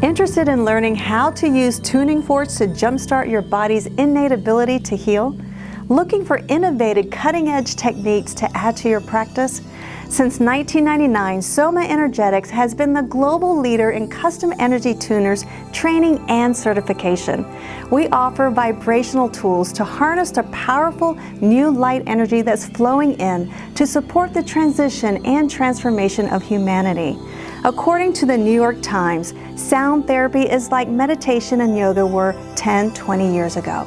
Interested in learning how to use tuning forks to jumpstart your body's innate ability to heal? Looking for innovative, cutting-edge techniques to add to your practice? Since 1999, Soma Energetics has been the global leader in custom energy tuners, training, and certification. We offer vibrational tools to harness the powerful new light energy that's flowing in to support the transition and transformation of humanity. According to the New York Times, sound therapy is like meditation and yoga were 10, 20 years ago.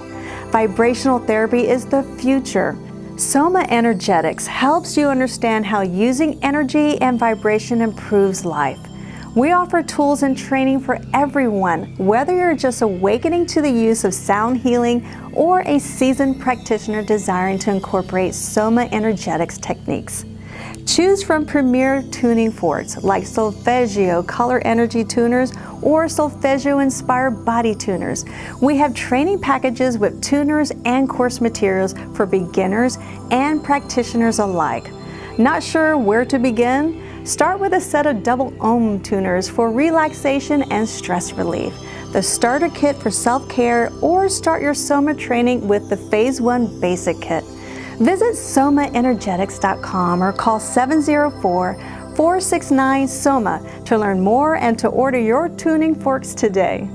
Vibrational therapy is the future. Soma Energetics helps you understand how using energy and vibration improves life. We offer tools and training for everyone, whether you're just awakening to the use of sound healing or a seasoned practitioner desiring to incorporate Soma Energetics techniques. Choose from premier tuning forks like Solfeggio color energy tuners or Solfeggio-inspired body tuners. We have training packages with tuners and course materials for beginners and practitioners alike. Not sure where to begin? Start with a set of double ohm tuners for relaxation and stress relief, the starter kit for self-care, or start your Soma training with the Phase 1 Basic Kit. Visit somaenergetics.com or call 704-469-SOMA to learn more and to order your tuning forks today.